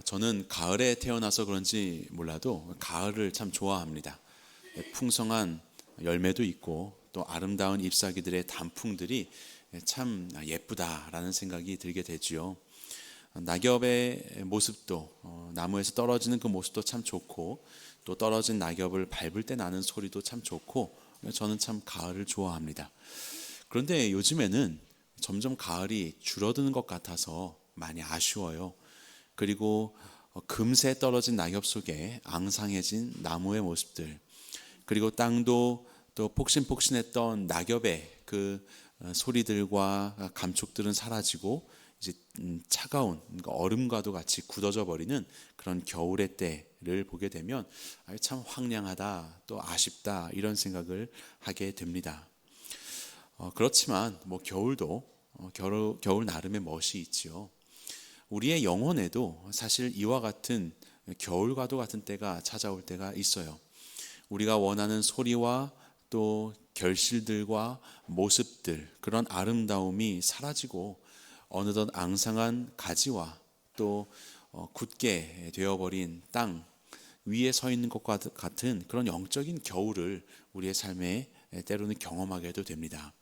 저는 가을에 태어나서 그런지 몰라도 가을을 참 좋아합니다. 풍성한 열매도 있고 또 아름다운 잎사귀들의 단풍들이 참 예쁘다라는 생각이 들게 되지요. 낙엽의 모습도 나무에서 떨어지는 그 모습도 참 좋고 또 떨어진 낙엽을 밟을 때 나는 소리도 참 좋고 저는 참 가을을 좋아합니다. 그런데 요즘에는 점점 가을이 줄어드는 것 같아서 많이 아쉬워요. 그리고 금세 떨어진 낙엽 속에 앙상해진 나무의 모습들, 그리고 땅도 또 폭신폭신했던 낙엽의 그 소리들과 감촉들은 사라지고 이제 차가운 얼음과도 같이 굳어져 버리는 그런 겨울의 때를 보게 되면 참 황량하다, 또 아쉽다, 이런 생각을 하게 됩니다. 그렇지만 뭐 겨울도 겨울 나름의 멋이 있지요. 우리의 영혼에도 사실 이와 같은 겨울과도 같은 때가 찾아올 때가 있어요. 우리가 원하는 소리와 또 결실들과 모습들, 그런 아름다움이 사라지고 어느덧 앙상한 가지와 또 굳게 되어버린 땅 위에 서 있는 것과 같은 그런 영적인 겨울을 우리의 삶에 때로는 경험하게도 됩니다.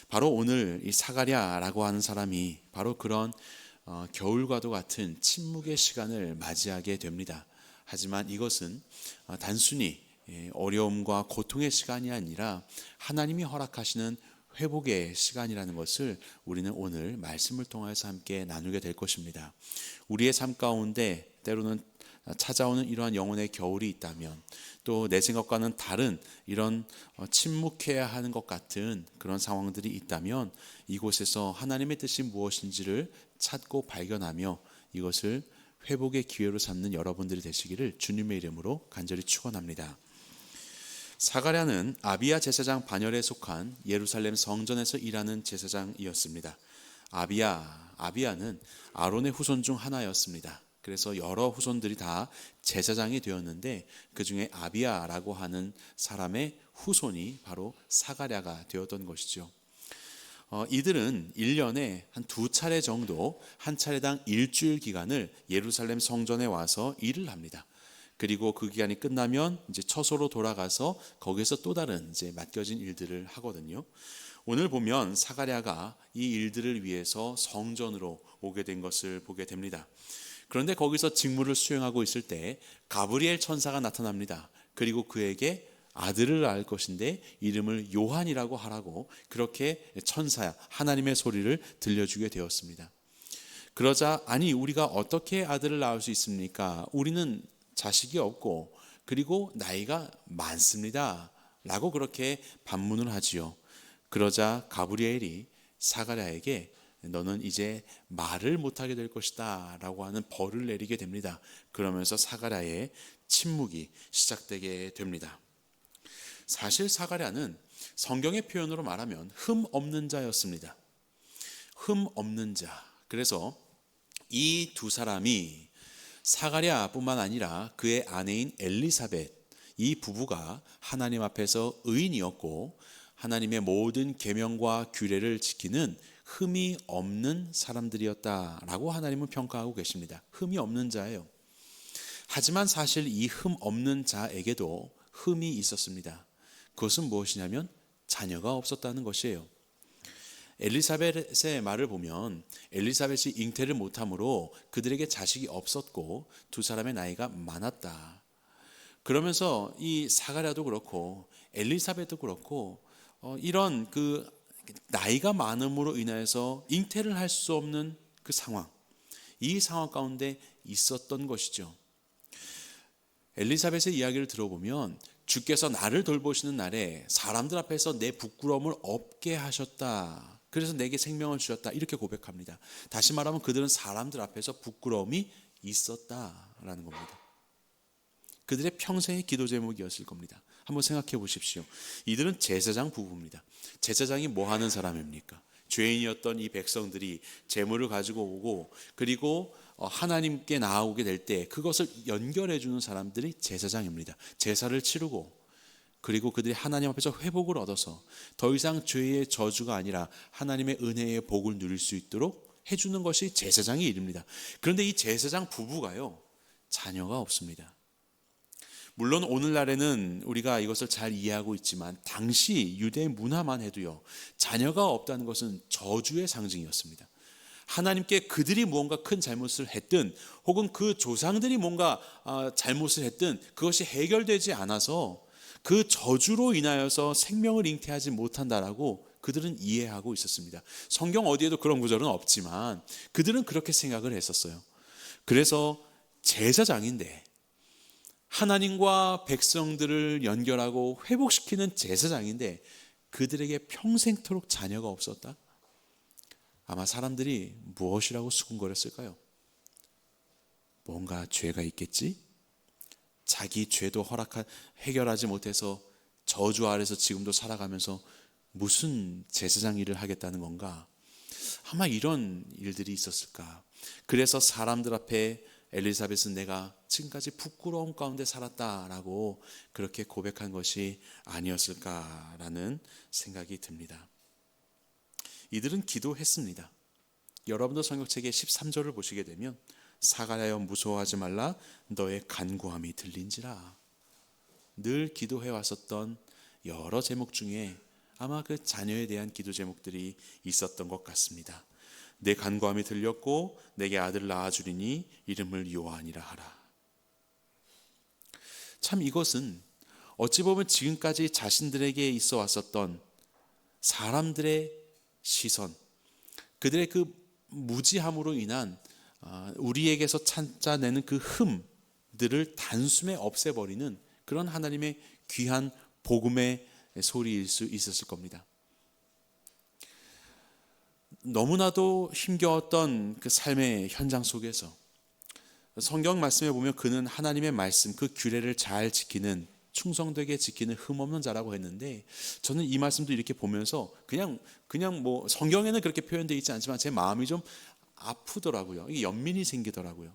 바로 오늘 이 사가랴라고 하는 사람이 바로 그런 겨울과도 같은 침묵의 시간을 맞이하게 됩니다. 하지만 이것은 단순히 어려움과 고통의 시간이 아니라 하나님이 허락하시는 회복의 시간이라는 것을 우리는 오늘 말씀을 통해서 함께 나누게 될 것입니다. 우리의 삶 가운데 때로는 찾아오는 이러한 영혼의 겨울이 있다면, 또 내 생각과는 다른 이런 침묵해야 하는 것 같은 그런 상황들이 있다면, 이곳에서 하나님의 뜻이 무엇인지를 찾고 발견하며 이것을 회복의 기회로 삼는 여러분들이 되시기를 주님의 이름으로 간절히 축원합니다. 사가랴는 아비야 제사장 반열에 속한 예루살렘 성전에서 일하는 제사장이었습니다. 아비야는 아론의 후손 중 하나였습니다. 그래서 여러 후손들이 다 제사장이 되었는데 그 중에 아비야라고 하는 사람의 후손이 바로 사가랴가 되었던 것이죠. 이들은 1년에 한 2차례 정도, 한 차례당 일주일 기간을 예루살렘 성전에 와서 일을 합니다. 그리고 그 기간이 끝나면 이제 처소로 돌아가서 거기서 또 다른 이제 맡겨진 일들을 하거든요. 오늘 보면 사가랴가 이 일들을 위해서 성전으로 오게 된 것을 보게 됩니다. 그런데 거기서 직무를 수행하고 있을 때 가브리엘 천사가 나타납니다. 그리고 그에게 아들을 낳을 것인데 이름을 요한이라고 하라고 그렇게 천사야 하나님의 소리를 들려주게 되었습니다. 그러자 아니 우리가 어떻게 아들을 낳을 수 있습니까? 우리는 자식이 없고 그리고 나이가 많습니다 라고 그렇게 반문을 하지요. 그러자 가브리엘이 사가랴에게 너는 이제 말을 못하게 될 것이다 라고 하는 벌을 내리게 됩니다. 그러면서 사가랴의 침묵이 시작되게 됩니다. 사실 사가랴는 성경의 표현으로 말하면 흠 없는 자였습니다. 흠 없는 자. 그래서 이 두 사람이 사가랴뿐만 아니라 그의 아내인 엘리사벳, 이 부부가 하나님 앞에서 의인이었고 하나님의 모든 계명과 규례를 지키는 흠이 없는 사람들이었다라고 하나님은 평가하고 계십니다. 흠이 없는 자예요. 하지만 사실 이 흠 없는 자에게도 흠이 있었습니다. 그것은 무엇이냐면 자녀가 없었다는 것이에요. 엘리사벳의 말을 보면 엘리사벳이 잉태를 못함으로 그들에게 자식이 없었고 두 사람의 나이가 많았다. 그러면서 이 사가랴도 그렇고 엘리사벳도 그렇고 이런 그 나이가 많음으로 인해서 잉태를 할 수 없는 그 상황, 이 상황 가운데 있었던 것이죠. 엘리사벳의 이야기를 들어보면 주께서 나를 돌보시는 날에 사람들 앞에서 내 부끄러움을 없게 하셨다. 그래서 내게 생명을 주셨다. 이렇게 고백합니다. 다시 말하면 그들은 사람들 앞에서 부끄러움이 있었다라는 겁니다. 그들의 평생의 기도 제목이었을 겁니다. 한번 생각해 보십시오. 이들은 제사장 부부입니다. 제사장이 뭐 하는 사람입니까? 죄인이었던 이 백성들이 제물을 가지고 오고 그리고 하나님께 나아오게 될 때 그것을 연결해 주는 사람들이 제사장입니다. 제사를 치르고 그리고 그들이 하나님 앞에서 회복을 얻어서 더 이상 죄의 저주가 아니라 하나님의 은혜의 복을 누릴 수 있도록 해주는 것이 제사장의 일입니다. 그런데 이 제사장 부부가요, 자녀가 없습니다. 물론 오늘날에는 우리가 이것을 잘 이해하고 있지만 당시 유대 문화만 해도요, 자녀가 없다는 것은 저주의 상징이었습니다. 하나님께 그들이 무언가 큰 잘못을 했든 혹은 그 조상들이 뭔가 잘못을 했든 그것이 해결되지 않아서 그 저주로 인하여서 생명을 잉태하지 못한다라고 그들은 이해하고 있었습니다. 성경 어디에도 그런 구절은 없지만 그들은 그렇게 생각을 했었어요. 그래서 제사장인데, 하나님과 백성들을 연결하고 회복시키는 제사장인데 그들에게 평생토록 자녀가 없었다? 아마 사람들이 무엇이라고 수군거렸을까요? 뭔가 죄가 있겠지? 자기 죄도 해결하지 못해서 저주 아래서 지금도 살아가면서 무슨 제사장 일을 하겠다는 건가? 아마 이런 일들이 있었을까? 그래서 사람들 앞에 엘리사벳은 내가 지금까지 부끄러움 가운데 살았다라고 그렇게 고백한 것이 아니었을까라는 생각이 듭니다. 이들은 기도했습니다. 여러분도 성경책의 13절을 보시게 되면 사가랴여 무서워하지 말라 너의 간구함이 들린지라. 늘 기도해 왔었던 여러 제목 중에 아마 그 자녀에 대한 기도 제목들이 있었던 것 같습니다. 내 간구함이 들렸고 내게 아들을 낳아주리니 이름을 요한이라 하라. 참 이것은 어찌 보면 지금까지 자신들에게 있어 왔었던 사람들의 시선, 그들의 그 무지함으로 인한 우리에게서 찾아내는 그 흠들을 단숨에 없애버리는 그런 하나님의 귀한 복음의 소리일 수 있었을 겁니다. 너무나도 힘겨웠던 그 삶의 현장 속에서 성경 말씀에 보면 그는 하나님의 말씀, 그 규례를 잘 지키는, 충성되게 지키는 흠없는 자라고 했는데, 저는 이 말씀도 이렇게 보면서 그냥 뭐 성경에는 그렇게 표현되어 있지 않지만 제 마음이 좀 아프더라고요. 이게 연민이 생기더라고요.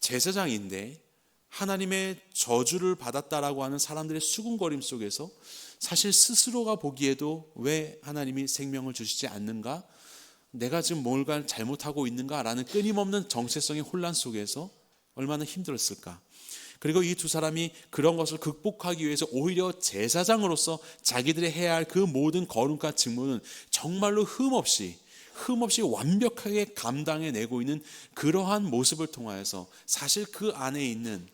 제사장인데 하나님의 저주를 받았다라고 하는 사람들의 수군거림 속에서 사실 스스로가 보기에도 왜 하나님이 생명을 주시지 않는가? 내가 지금 뭔가 잘못하고 있는가라는 끊임없는 정체성의 혼란 속에서 얼마나 힘들었을까? 그리고 이 두 사람이 그런 것을 극복하기 위해서 오히려 제사장으로서 자기들이 해야 할 그 모든 거룩과 직무는 정말로 흠없이 완벽하게 감당해내고 있는 그러한 모습을 통하여서 사실 그 안에 있는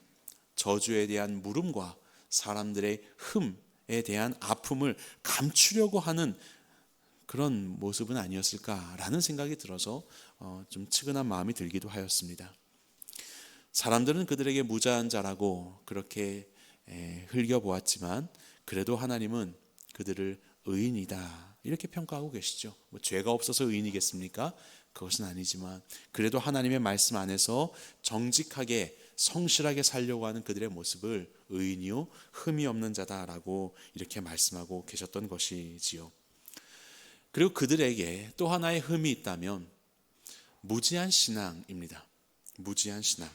저주에 대한 물음과 사람들의 흠에 대한 아픔을 감추려고 하는 그런 모습은 아니었을까라는 생각이 들어서 좀 측은한 마음이 들기도 하였습니다. 사람들은 그들에게 무자한 자라고 그렇게 흘겨보았지만 그래도 하나님은 그들을 의인이다 이렇게 평가하고 계시죠. 뭐 죄가 없어서 의인이겠습니까? 그것은 아니지만 그래도 하나님의 말씀 안에서 정직하게 성실하게 살려고 하는 그들의 모습을 의인이요 흠이 없는 자다라고 이렇게 말씀하고 계셨던 것이지요. 그리고 그들에게 또 하나의 흠이 있다면 무지한 신앙입니다. 무지한 신앙.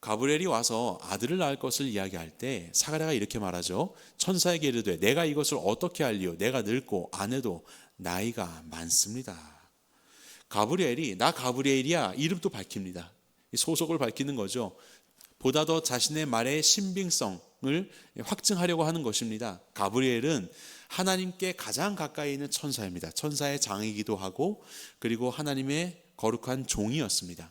가브리엘이 와서 아들을 낳을 것을 이야기할 때 사가랴가 이렇게 말하죠. 천사에게 이르되 내가 이것을 어떻게 알리요? 내가 늙고 아내도 나이가 많습니다. 가브리엘이 나 가브리엘이야 이름도 밝힙니다. 소속을 밝히는 거죠. 보다 더 자신의 말의 신빙성을 확증하려고 하는 것입니다. 가브리엘은 하나님께 가장 가까이 있는 천사입니다. 천사의 장이기도 하고 그리고 하나님의 거룩한 종이었습니다.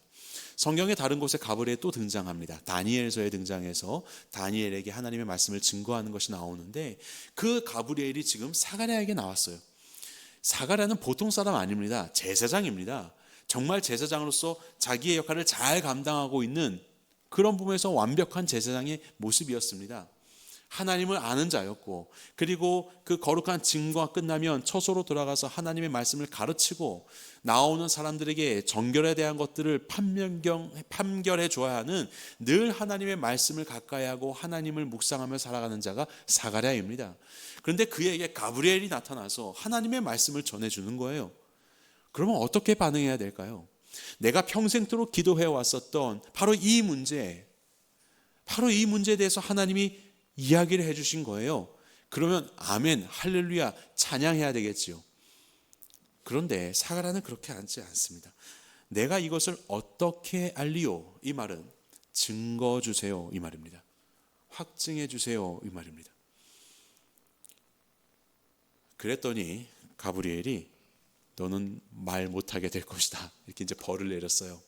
성경의 다른 곳에 가브리엘이 또 등장합니다. 다니엘서에 등장해서 다니엘에게 하나님의 말씀을 증거하는 것이 나오는데 그 가브리엘이 지금 사가랴에게 나왔어요. 사가랴는 보통 사람 아닙니다. 제사장입니다. 정말 제사장으로서 자기의 역할을 잘 감당하고 있는 그런 부분에서 완벽한 제사장의 모습이었습니다. 하나님을 아는 자였고 그리고 그 거룩한 증거가 끝나면 처소로 돌아가서 하나님의 말씀을 가르치고 나오는 사람들에게 정결에 대한 것들을 판결해 줘야 하는 늘 하나님의 말씀을 가까이 하고 하나님을 묵상하며 살아가는 자가 사가랴입니다. 그런데 그에게 가브리엘이 나타나서 하나님의 말씀을 전해주는 거예요. 그러면 어떻게 반응해야 될까요? 내가 평생토록 기도해 왔었던 바로 이 문제에 대해서 하나님이 이야기를 해주신 거예요. 그러면 아멘, 할렐루야 찬양해야 되겠지요. 그런데 사가랴는 그렇게 하지 않습니다. 내가 이것을 어떻게 알리요? 이 말은 증거 주세요 이 말입니다. 확증해 주세요 이 말입니다. 그랬더니 가브리엘이 너는 말 못하게 될 것이다 이렇게 이제 벌을 내렸어요.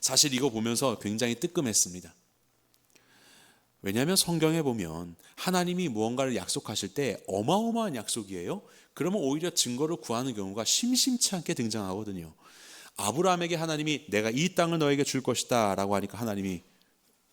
사실 이거 보면서 굉장히 뜨끔했습니다. 왜냐하면 성경에 보면 하나님이 무언가를 약속하실 때 어마어마한 약속이에요. 그러면 오히려 증거를 구하는 경우가 심심치 않게 등장하거든요. 아브라함에게 하나님이 내가 이 땅을 너에게 줄 것이다 라고 하니까 하나님이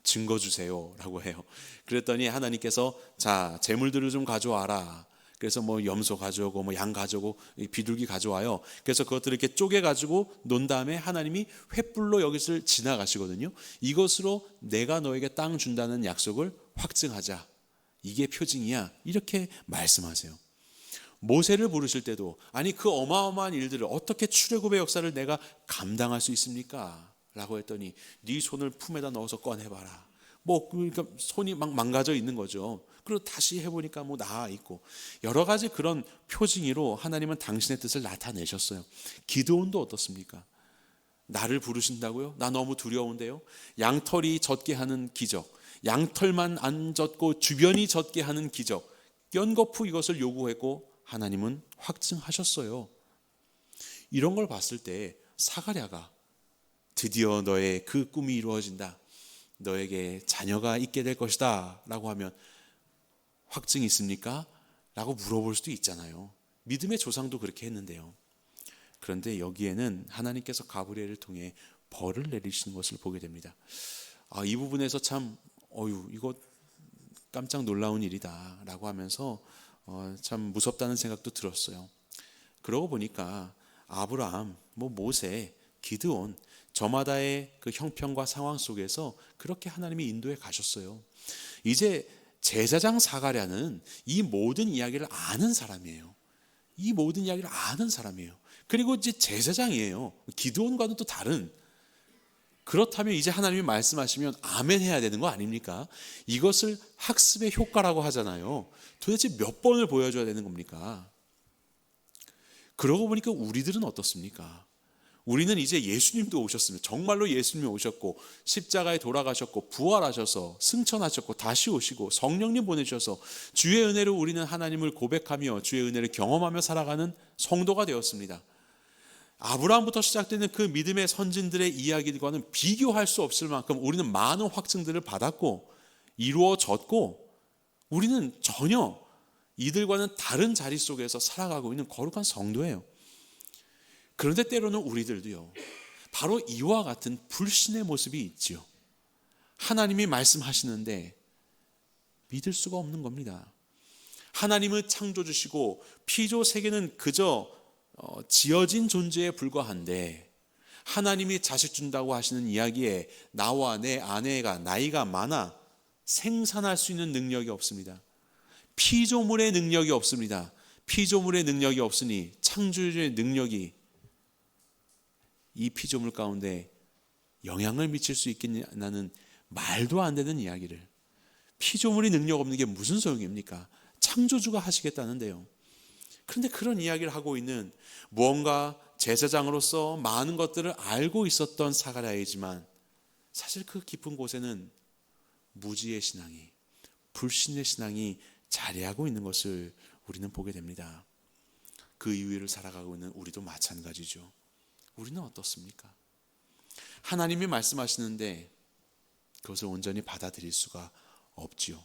증거 주세요 라고 해요. 그랬더니 하나님께서 자 재물들을 좀 가져와라. 그래서 뭐 염소 가져오고 뭐 양 가져오고 비둘기 가져와요. 그래서 그것들을 이렇게 쪼개 가지고 논 다음에 하나님이 횃불로 여기를 지나가시거든요. 이것으로 내가 너에게 땅 준다는 약속을 확증하자. 이게 표징이야. 이렇게 말씀하세요. 모세를 부르실 때도 아니 그 어마어마한 일들을 어떻게 출애굽의 역사를 내가 감당할 수 있습니까? 라고 했더니 네 손을 품에다 넣어서 꺼내봐라. 뭐 그러니까 손이 막 망가져 있는 거죠. 그리고 다시 해보니까 뭐 나아 있고 여러 가지 그런 표징으로 하나님은 당신의 뜻을 나타내셨어요. 기드온도 어떻습니까? 나를 부르신다고요? 나 너무 두려운데요. 양털이 젖게 하는 기적, 양털만 안 젖고 주변이 젖게 하는 기적, 연거푸 이것을 요구했고 하나님은 확증하셨어요. 이런 걸 봤을 때 사가랴가 드디어 너의 그 꿈이 이루어진다. 너에게 자녀가 있게 될 것이다 라고 하면 확증이 있습니까? 라고 물어볼 수도 있잖아요. 믿음의 조상도 그렇게 했는데요. 그런데 여기에는 하나님께서 가브리엘을 통해 벌을 내리시는 것을 보게 됩니다. 이 부분에서 참 이거 깜짝 놀라운 일이다 라고 하면서 참 무섭다는 생각도 들었어요. 그러고 보니까 아브라함, 모세, 기드온 저마다의 그 형편과 상황 속에서 그렇게 하나님이 인도해 가셨어요. 이제 제사장 사가랴는 이 모든 이야기를 아는 사람이에요. 이 모든 이야기를 아는 사람이에요. 그리고 이제 제사장이에요. 기드온과는 또 다른. 그렇다면 이제 하나님이 말씀하시면 아멘 해야 되는 거 아닙니까? 이것을 학습의 효과라고 하잖아요. 도대체 몇 번을 보여줘야 되는 겁니까? 그러고 보니까 우리들은 어떻습니까? 우리는 이제 예수님도 오셨습니다. 정말로 예수님이 오셨고 십자가에 돌아가셨고 부활하셔서 승천하셨고 다시 오시고 성령님 보내셔서 주의 은혜로 우리는 하나님을 고백하며 주의 은혜를 경험하며 살아가는 성도가 되었습니다. 아브라함부터 시작되는 그 믿음의 선진들의 이야기들과는 비교할 수 없을 만큼 우리는 많은 확증들을 받았고 이루어졌고 우리는 전혀 이들과는 다른 자리 속에서 살아가고 있는 거룩한 성도예요. 그런데 때로는 우리들도요, 바로 이와 같은 불신의 모습이 있지요. 하나님이 말씀하시는데 믿을 수가 없는 겁니다. 하나님을 창조주시고 피조 세계는 그저 지어진 존재에 불과한데 하나님이 자식 준다고 하시는 이야기에 나와 내 아내가 나이가 많아 생산할 수 있는 능력이 없습니다. 피조물의 능력이 없습니다. 피조물의 능력이 없으니 창조주의 능력이 이 피조물 가운데 영향을 미칠 수 있겠냐는 말도 안 되는 이야기를, 피조물이 능력 없는 게 무슨 소용입니까? 창조주가 하시겠다는데요. 그런데 그런 이야기를 하고 있는 무언가 제사장으로서 많은 것들을 알고 있었던 사가랴이지만 사실 그 깊은 곳에는 무지의 신앙이, 불신의 신앙이 자리하고 있는 것을 우리는 보게 됩니다. 그 이유를 살아가고 있는 우리도 마찬가지죠. 우리는 어떻습니까? 하나님이 말씀하시는데 그것을 온전히 받아들일 수가 없지요.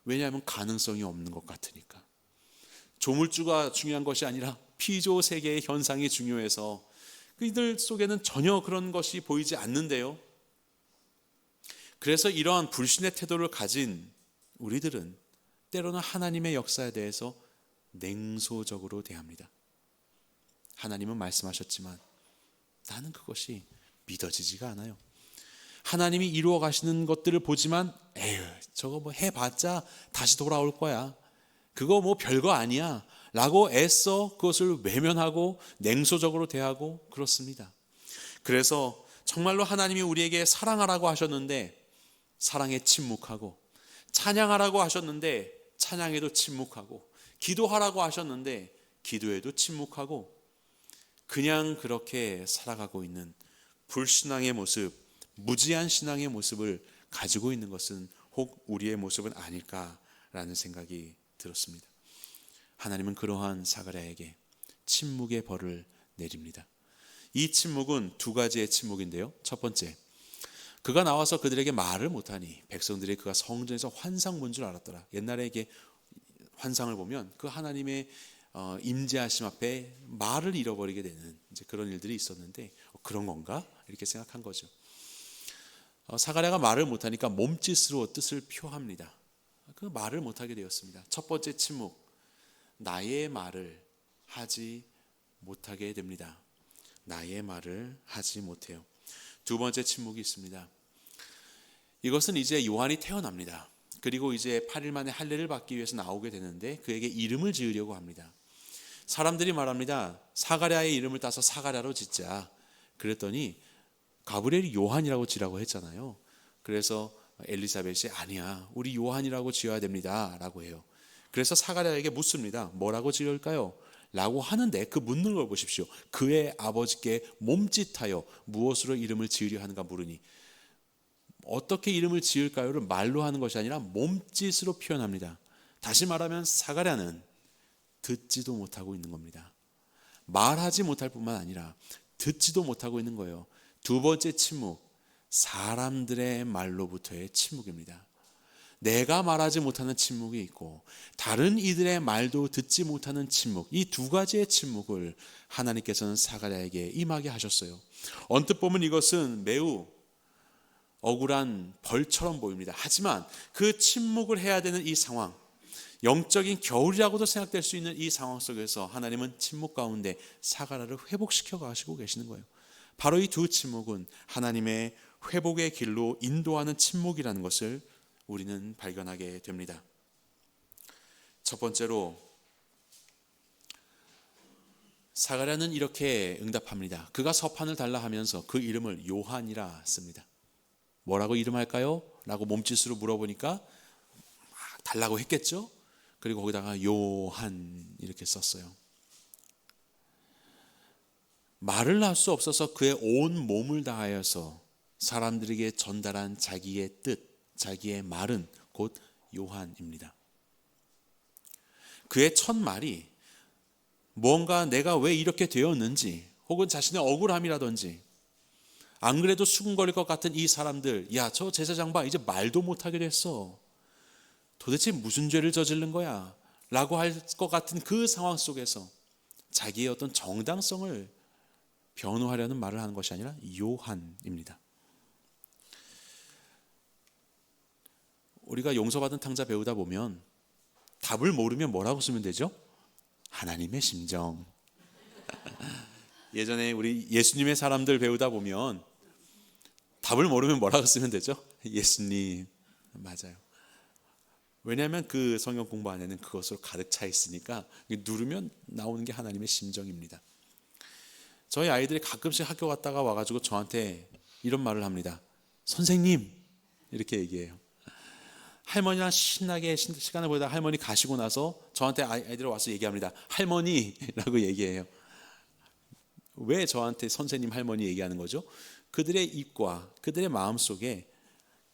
왜냐하면 가능성이 없는 것 같으니까. 조물주가 중요한 것이 아니라 피조 세계의 현상이 중요해서 그들 속에는 전혀 그런 것이 보이지 않는데요. 그래서 이러한 불신의 태도를 가진 우리들은 때로는 하나님의 역사에 대해서 냉소적으로 대합니다. 하나님은 말씀하셨지만 나는 그것이 믿어지지가 않아요. 하나님이 이루어 가시는 것들을 보지만 저거 뭐 해봤자 다시 돌아올 거야. 그거 뭐 별거 아니야 라고 애써 그것을 외면하고 냉소적으로 대하고 그렇습니다. 그래서 정말로 하나님이 우리에게 사랑하라고 하셨는데 사랑에 침묵하고, 찬양하라고 하셨는데 찬양에도 침묵하고, 기도하라고 하셨는데 기도에도 침묵하고, 그냥 그렇게 살아가고 있는 불신앙의 모습, 무지한 신앙의 모습을 가지고 있는 것은 혹 우리의 모습은 아닐까라는 생각이 들었습니다. 하나님은 그러한 사가랴에게 침묵의 벌을 내립니다. 이 침묵은 두 가지의 침묵인데요. 첫 번째, 그가 나와서 그들에게 말을 못하니 백성들이 그가 성전에서 환상 본 줄 알았더라. 옛날에 이게 환상을 보면 그 하나님의 임재하심 앞에 말을 잃어버리게 되는 이제 그런 일들이 있었는데 그런 건가? 이렇게 생각한 거죠. 사가랴가 말을 못하니까 몸짓으로 뜻을 표합니다. 그 말을 못하게 되었습니다. 첫 번째 침묵, 나의 말을 하지 못하게 됩니다. 나의 말을 하지 못해요. 두 번째 침묵이 있습니다. 이것은 이제 요한이 태어납니다. 그리고 이제 8일 만에 할례를 받기 위해서 나오게 되는데 그에게 이름을 지으려고 합니다. 사람들이 말합니다. 사가랴의 이름을 따서 사가랴로 짓자. 그랬더니 가브리엘이 요한이라고 지라고 했잖아요. 그래서 엘리사벳이 아니야, 우리 요한이라고 지어야 됩니다 라고 해요. 그래서 사가랴에게 묻습니다. 뭐라고 지을까요? 라고 하는데 그 묻는 걸 보십시오. 그의 아버지께 몸짓하여 무엇으로 이름을 지으려 하는가 물으니 어떻게 이름을 지을까요를 말로 하는 것이 아니라 몸짓으로 표현합니다. 다시 말하면 사가랴는 듣지도 못하고 있는 겁니다. 말하지 못할 뿐만 아니라 듣지도 못하고 있는 거예요. 두 번째 침묵, 사람들의 말로부터의 침묵입니다. 내가 말하지 못하는 침묵이 있고 다른 이들의 말도 듣지 못하는 침묵, 이 두 가지의 침묵을 하나님께서는 사가랴에게 임하게 하셨어요. 언뜻 보면 이것은 매우 억울한 벌처럼 보입니다. 하지만 그 침묵을 해야 되는 이 상황, 영적인 겨울이라고도 생각될 수 있는 이 상황 속에서 하나님은 침묵 가운데 사가랴를 회복시켜 가시고 계시는 거예요. 바로 이 두 침묵은 하나님의 회복의 길로 인도하는 침묵이라는 것을 우리는 발견하게 됩니다. 첫 번째로 사가랴는 이렇게 응답합니다. 그가 서판을 달라 하면서 그 이름을 요한이라 씁니다. 뭐라고 이름할까요? 라고 몸짓으로 물어보니까 막 달라고 했겠죠. 그리고 거기다가 요한 이렇게 썼어요. 말을 할 수 없어서 그의 온 몸을 다하여서 사람들에게 전달한 자기의 뜻, 자기의 말은 곧 요한입니다. 그의 첫 말이 뭔가 내가 왜 이렇게 되었는지 혹은 자신의 억울함이라든지 안 그래도 수군거릴 것 같은 이 사람들, 야, 저 제사장 봐, 이제 말도 못하게 됐어. 도대체 무슨 죄를 저지른 거야? 라고 할 것 같은 그 상황 속에서 자기의 어떤 정당성을 변호하려는 말을 하는 것이 아니라 요한입니다. 우리가 용서받은 탕자 배우다 보면 답을 모르면 뭐라고 쓰면 되죠? 하나님의 심정. 예전에 우리 예수님의 사람들 배우다 보면 답을 모르면 뭐라고 쓰면 되죠? 예수님. 맞아요. 왜냐하면 그 성경 공부 안에는 그것으로 가득 차 있으니까 누르면 나오는 게 하나님의 심정입니다. 저희 아이들이 가끔씩 학교 갔다가 와가지고 저한테 이런 말을 합니다. 선생님 이렇게 얘기해요. 할머니랑 신나게 시간을 보내다가 할머니 가시고 나서 저한테 아이들이 와서 얘기합니다. 할머니라고 얘기해요. 왜 저한테 선생님 할머니 얘기하는 거죠? 그들의 입과 그들의 마음속에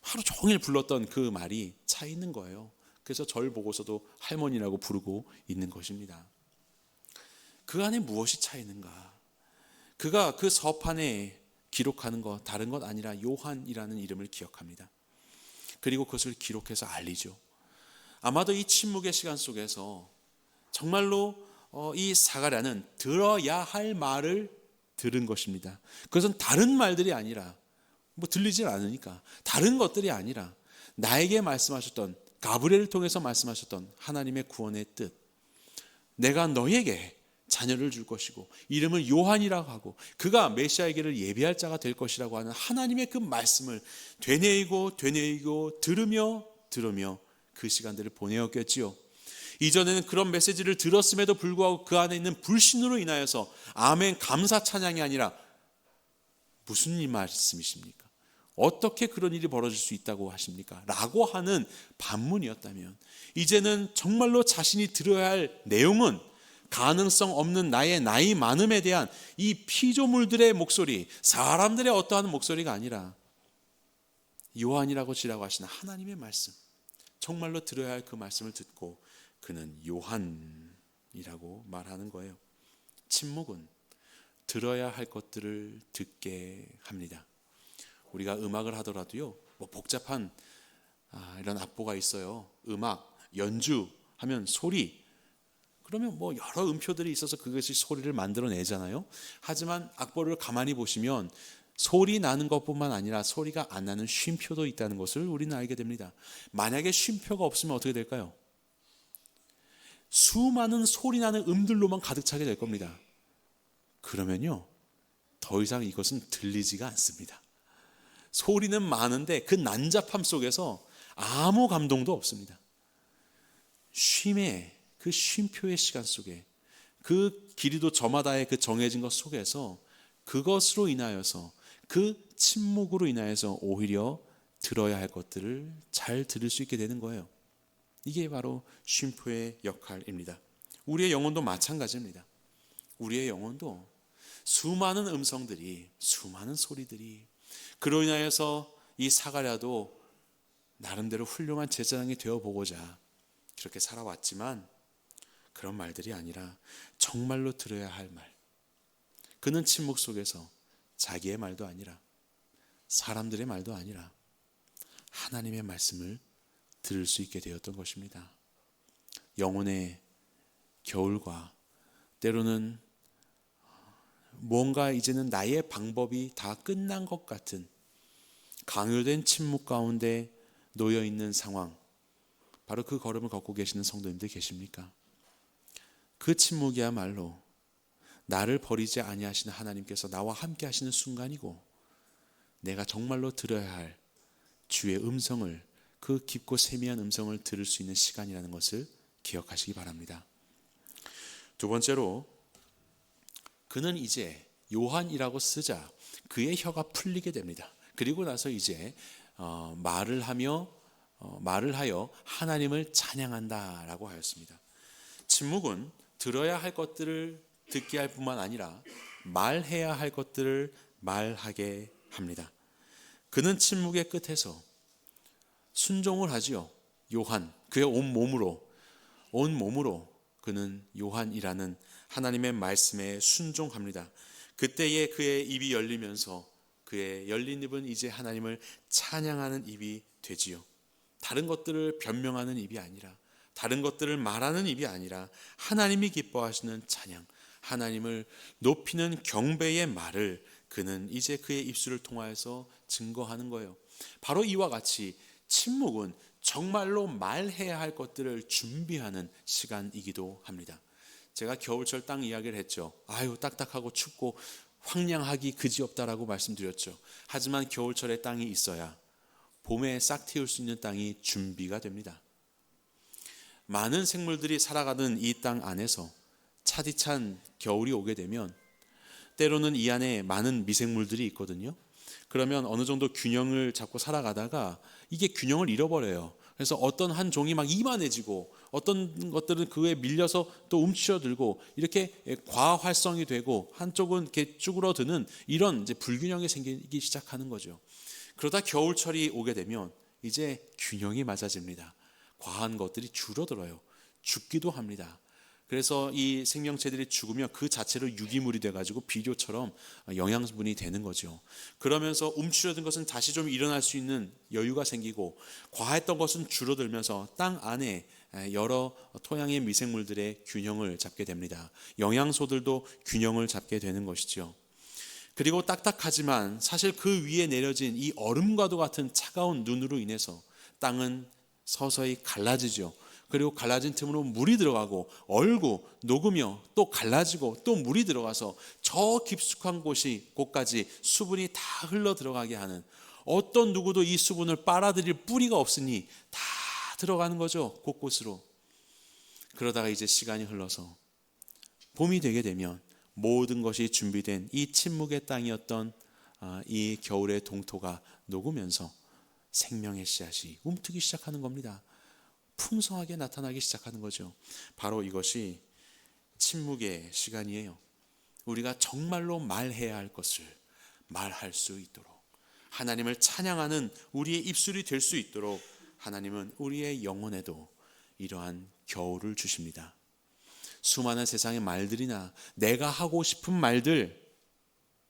하루 종일 불렀던 그 말이 차 있는 거예요. 그래서 저를 보고서도 할머니라고 부르고 있는 것입니다. 그 안에 무엇이 차 있는가? 그가 그 서판에 기록하는 것 다른 것 아니라 요한이라는 이름을 기억합니다. 그리고 그것을 기록해서 알리죠. 아마도 이 침묵의 시간 속에서 정말로 이 사가랴는 들어야 할 말을 들은 것입니다. 그것은 다른 말들이 아니라 뭐 들리질 않으니까 다른 것들이 아니라 나에게 말씀하셨던 가브리엘을 통해서 말씀하셨던 하나님의 구원의 뜻, 내가 너에게 자녀를 줄 것이고 이름을 요한이라고 하고 그가 메시아의 길을 예비할 자가 될 것이라고 하는 하나님의 그 말씀을 되뇌이고 들으며 그 시간들을 보내었겠지요. 이전에는 그런 메시지를 들었음에도 불구하고 그 안에 있는 불신으로 인하여서 아멘 감사 찬양이 아니라 무슨 이 말씀이십니까? 어떻게 그런 일이 벌어질 수 있다고 하십니까? 라고 하는 반문이었다면 이제는 정말로 자신이 들어야 할 내용은 가능성 없는 나이 많음에 대한 이 피조물들의 목소리, 사람들의 어떠한 목소리가 아니라 요한이라고 지라고 하시는 하나님의 말씀, 정말로 들어야 할 그 말씀을 듣고 그는 요한이라고 말하는 거예요. 침묵은 들어야 할 것들을 듣게 합니다. 우리가 음악을 하더라도요, 뭐 복잡한 이런 악보가 있어요. 음악, 연주 하면 소리, 그러면 뭐 여러 음표들이 있어서 그것이 소리를 만들어내잖아요. 하지만 악보를 가만히 보시면 소리 나는 것뿐만 아니라 소리가 안 나는 쉼표도 있다는 것을 우리는 알게 됩니다. 만약에 쉼표가 없으면 어떻게 될까요? 수많은 소리 나는 음들로만 가득 차게 될 겁니다. 그러면요, 더 이상 이것은 들리지가 않습니다. 소리는 많은데 그 난잡함 속에서 아무 감동도 없습니다. 쉼의 그 쉼표의 시간 속에, 그 길이도 저마다의 그 정해진 것 속에서, 그것으로 인하여서, 그 침묵으로 인하여서 오히려 들어야 할 것들을 잘 들을 수 있게 되는 거예요. 이게 바로 쉼표의 역할입니다. 우리의 영혼도 마찬가지입니다. 우리의 영혼도 수많은 음성들이, 수많은 소리들이, 그로 인하여서 이 사가랴도 나름대로 훌륭한 제사장이 되어보고자 그렇게 살아왔지만 그런 말들이 아니라 정말로 들어야 할 말, 그는 침묵 속에서 자기의 말도 아니라 사람들의 말도 아니라 하나님의 말씀을 들을 수 있게 되었던 것입니다. 영혼의 겨울과 때로는 뭔가 이제는 나의 방법이 다 끝난 것 같은 강요된 침묵 가운데 놓여 있는 상황, 바로 그 걸음을 걷고 계시는 성도님들 계십니까? 그 침묵이야말로 나를 버리지 아니하시는 하나님께서 나와 함께 하시는 순간이고, 내가 정말로 들어야 할 주의 음성을, 그 깊고 세미한 음성을 들을 수 있는 시간이라는 것을 기억하시기 바랍니다. 두 번째로, 그는 이제 요한이라고 쓰자 그의 혀가 풀리게 됩니다. 그리고 나서 이제 말을 하여 하나님을 찬양한다라고 하였습니다. 침묵은 들어야 할 것들을 듣게 할 뿐만 아니라 말해야 할 것들을 말하게 합니다. 그는 침묵의 끝에서 순종을 하지요. 요한, 그의 온 몸으로 그는 요한이라는 하나님의 말씀에 순종합니다. 그때에 그의 입이 열리면서 그의 열린 입은 이제 하나님을 찬양하는 입이 되지요. 다른 것들을 변명하는 입이 아니라, 다른 것들을 말하는 입이 아니라 하나님이 기뻐하시는 찬양, 하나님을 높이는 경배의 말을 그는 이제 그의 입술을 통하여서 증거하는 거예요. 바로 이와 같이 침묵은 정말로 말해야 할 것들을 준비하는 시간이기도 합니다. 제가 겨울철 땅 이야기를 했죠. 아유, 딱딱하고 춥고 황량하기 그지없다라고 말씀드렸죠. 하지만 겨울철에 땅이 있어야 봄에 싹 틔울 수 있는 땅이 준비가 됩니다. 많은 생물들이 살아가는 이 땅 안에서 차디찬 겨울이 오게 되면 때로는 이 안에 많은 미생물들이 있거든요. 그러면 어느 정도 균형을 잡고 살아가다가 이게 균형을 잃어버려요. 그래서 어떤 한 종이 막 이만해지고 어떤 것들은 그에 밀려서 또 움츠러들고 이렇게 과활성이 되고 한쪽은 이렇게 쭈그러드는 이런 이제 불균형이 생기기 시작하는 거죠. 그러다 겨울철이 오게 되면 이제 균형이 맞아집니다. 과한 것들이 줄어들어요. 죽기도 합니다. 그래서 이 생명체들이 죽으면 그 자체로 유기물이 돼가지고 비료처럼 영양분이 되는 거죠. 그러면서 움츠러든 것은 다시 좀 일어날 수 있는 여유가 생기고, 과했던 것은 줄어들면서 땅 안에 여러 토양의 미생물들의 균형을 잡게 됩니다. 영양소들도 균형을 잡게 되는 것이죠. 그리고 딱딱하지만 사실 그 위에 내려진 이 얼음과도 같은 차가운 눈으로 인해서 땅은 서서히 갈라지죠. 그리고 갈라진 틈으로 물이 들어가고 얼고 녹으며 또 갈라지고 또 물이 들어가서 저 깊숙한 곳까지 수분이 다 흘러 들어가게 하는, 어떤 누구도 이 수분을 빨아들일 뿌리가 없으니 다 들어가는 거죠, 곳곳으로. 그러다가 이제 시간이 흘러서 봄이 되게 되면 모든 것이 준비된 이 침묵의 땅이었던 이 겨울의 동토가 녹으면서 생명의 씨앗이 움트기 시작하는 겁니다. 풍성하게 나타나기 시작하는 거죠. 바로 이것이 침묵의 시간이에요. 우리가 정말로 말해야 할 것을 말할 수 있도록, 하나님을 찬양하는 우리의 입술이 될 수 있도록 하나님은 우리의 영혼에도 이러한 겨울을 주십니다. 수많은 세상의 말들이나 내가 하고 싶은 말들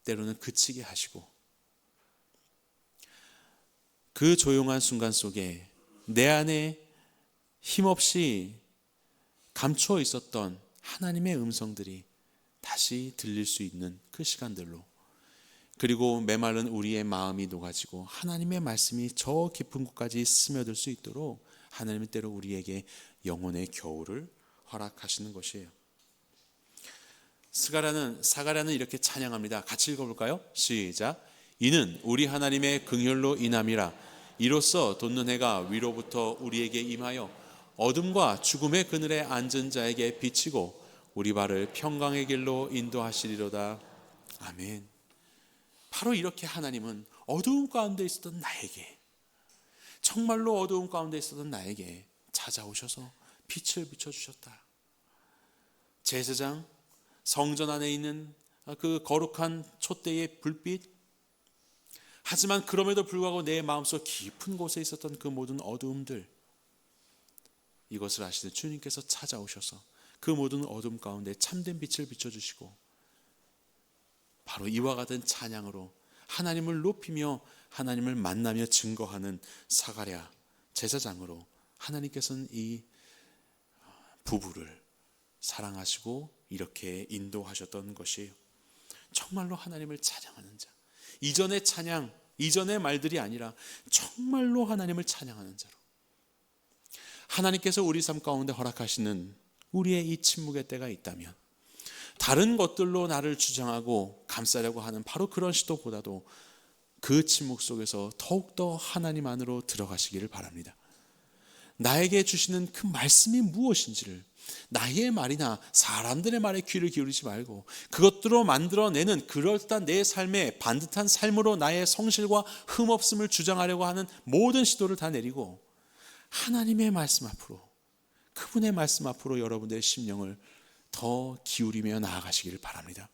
때로는 그치게 하시고, 그 조용한 순간 속에 내 안에 힘없이 감추어 있었던 하나님의 음성들이 다시 들릴 수 있는 그 시간들로, 그리고 메마른 우리의 마음이 녹아지고 하나님의 말씀이 저 깊은 곳까지 스며들 수 있도록 하나님은 때로 우리에게 영혼의 겨울을 허락하시는 것이에요. 사가랴는 이렇게 찬양합니다. 같이 읽어볼까요? 시작. 이는 우리 하나님의 긍휼로 인함이라. 이로써 돋는 해가 위로부터 우리에게 임하여 어둠과 죽음의 그늘에 앉은 자에게 비치고 우리 발을 평강의 길로 인도하시리로다. 아멘. 바로 이렇게 하나님은 어두운 가운데 있었던 나에게, 정말로 어두운 가운데 있었던 나에게 찾아오셔서 빛을 비춰주셨다. 제사장, 성전 안에 있는 그 거룩한 촛대의 불빛, 하지만 그럼에도 불구하고 내 마음속 깊은 곳에 있었던 그 모든 어두움들, 이것을 아시는 주님께서 찾아오셔서 그 모든 어둠 가운데 참된 빛을 비춰주시고, 바로 이와 같은 찬양으로 하나님을 높이며 하나님을 만나며 증거하는 사가랴 제사장으로 하나님께서는 이 부부를 사랑하시고 이렇게 인도하셨던 것이에요. 정말로 하나님을 찬양하는 자, 이전의 찬양, 이전의 말들이 아니라 정말로 하나님을 찬양하는 자로, 하나님께서 우리 삶 가운데 허락하시는 우리의 이 침묵의 때가 있다면, 다른 것들로 나를 주장하고 감싸려고 하는 바로 그런 시도보다도 그 침묵 속에서 더욱더 하나님 안으로 들어가시기를 바랍니다. 나에게 주시는 그 말씀이 무엇인지를, 나의 말이나 사람들의 말에 귀를 기울이지 말고 그것들로 만들어내는 그럴듯한 내 삶의 반듯한 삶으로 나의 성실과 흠없음을 주장하려고 하는 모든 시도를 다 내리고 하나님의 말씀 앞으로, 그분의 말씀 앞으로 여러분들의 심령을 더 기울이며 나아가시기를 바랍니다.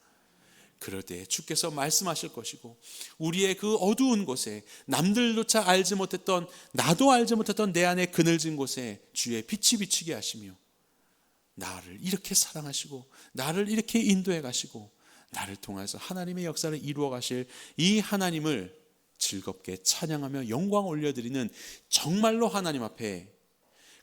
그럴 때 주께서 말씀하실 것이고, 우리의 그 어두운 곳에, 남들조차 알지 못했던, 나도 알지 못했던 내 안에 그늘진 곳에 주의 빛이 비치게 하시며 나를 이렇게 사랑하시고 나를 이렇게 인도해 가시고 나를 통해서 하나님의 역사를 이루어 가실 이 하나님을 즐겁게 찬양하며 영광 올려드리는, 정말로 하나님 앞에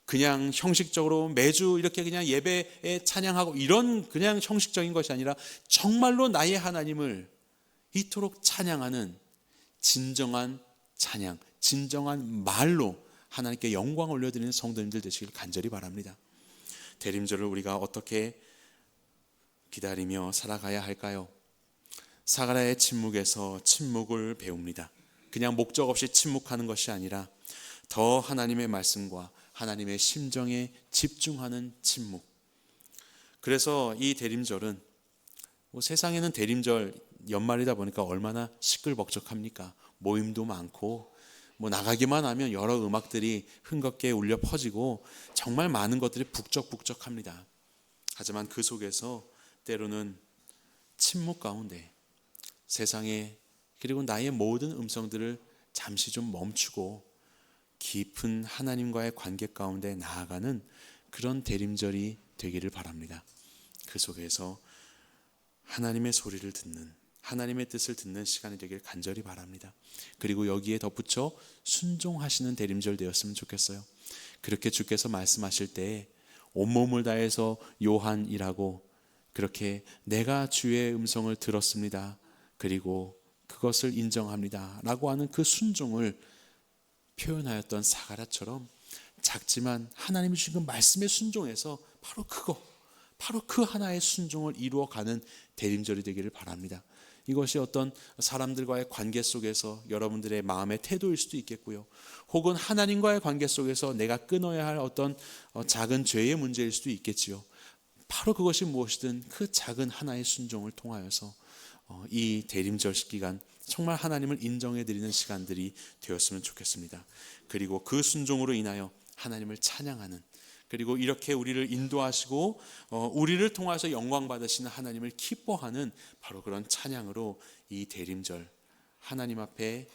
그냥 형식적으로 매주 이렇게 그냥 예배에 찬양하고 이런 그냥 형식적인 것이 아니라 정말로 나의 하나님을 이토록 찬양하는 진정한 찬양, 진정한 말로 하나님께 영광 올려드리는 성도님들 되시길 간절히 바랍니다. 대림절을 우리가 어떻게 기다리며 살아가야 할까요? 사가랴의 침묵에서 침묵을 배웁니다. 그냥 목적 없이 침묵하는 것이 아니라 더 하나님의 말씀과 하나님의 심정에 집중하는 침묵. 그래서 이 대림절은 세상에는 대림절 연말이다 보니까 얼마나 시끌벅적합니까? 모임도 많고 나가기만 하면 여러 음악들이 흥겁게 울려 퍼지고 정말 많은 것들이 북적북적합니다. 하지만 그 속에서 때로는 침묵 가운데 세상에, 그리고 나의 모든 음성들을 잠시 좀 멈추고 깊은 하나님과의 관계 가운데 나아가는 그런 대림절이 되기를 바랍니다. 그 속에서 하나님의 소리를 듣는, 하나님의 뜻을 듣는 시간이 되길 간절히 바랍니다. 그리고 여기에 덧붙여 순종하시는 대림절 되었으면 좋겠어요. 그렇게 주께서 말씀하실 때 온몸을 다해서 요한이라고 그렇게 내가 주의 음성을 들었습니다, 그리고 그것을 인정합니다 라고 하는 그 순종을 표현하였던 사가랴처럼 작지만 하나님이 주신 그 말씀에 순종해서 바로 그 하나의 순종을 이루어가는 대림절이 되기를 바랍니다. 이것이 어떤 사람들과의 관계 속에서 여러분들의 마음의 태도일 수도 있겠고요, 혹은 하나님과의 관계 속에서 내가 끊어야 할 어떤 작은 죄의 문제일 수도 있겠지요. 바로 그것이 무엇이든 그 작은 하나의 순종을 통하여서 이 대림절 기간 정말 하나님을 인정해 드리는 시간들이 되었으면 좋겠습니다. 그리고 그 순종으로 인하여 하나님을 찬양하는, 그리고 이렇게 우리를 인도하시고 우리를 통해서 영광 받으시는 하나님을 기뻐하는 바로 그런 찬양으로 이 대림절 하나님 앞에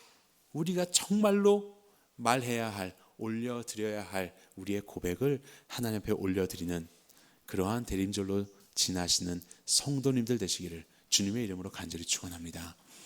우리가 정말로 말해야 할, 올려드려야 할 우리의 고백을 하나님 앞에 올려드리는 그러한 대림절로 지나시는 성도님들 되시기를 주님의 이름으로 간절히 축원합니다.